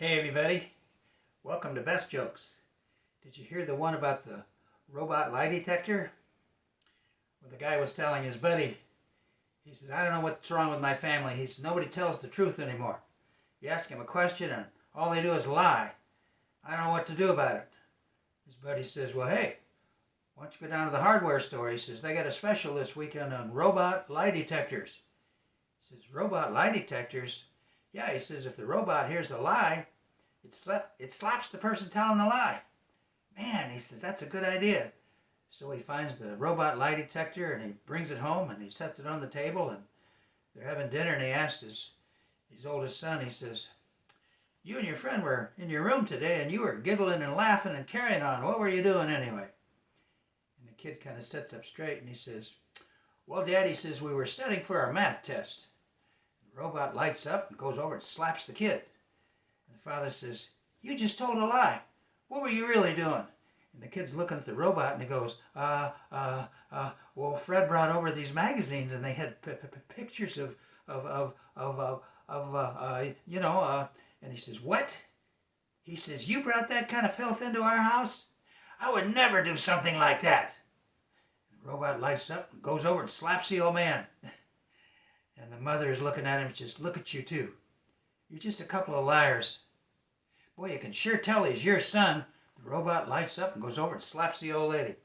Hey everybody, welcome to Best Jokes. Did you hear the one about the robot lie detector? Well, the guy was telling his buddy, he says, I don't know what's wrong with my family. He says, nobody tells the truth anymore. You ask him a question and all they do is lie. I don't know what to do about it. His buddy says, well, hey, why don't you go down to the hardware store? He says, they got a special this weekend on robot lie detectors. He says, robot lie detectors? Yeah, he says, if the robot hears a lie, it slaps the person telling the lie. Man, he says, that's a good idea. So he finds the robot lie detector and he brings it home and he sets it on the table and they're having dinner and he asks his oldest son, he says, you and your friend were in your room today and you were giggling and laughing and carrying on. What were you doing anyway? And the kid kind of sits up straight and he says, well, Dad, he says, we were studying for our math test. The robot lights up and goes over and slaps the kid. And the father says, you just told a lie. What were you really doing? And the kid's looking at the robot and he goes, well, Fred brought over these magazines and they had pictures and he says, what? He says, you brought that kind of filth into our house? I would never do something like that. And the robot lights up and goes over and slaps the old man. And the mother is looking at him and says, look at you two. You're just a couple of liars. Boy, you can sure tell he's your son. The robot lights up and goes over and slaps the old lady.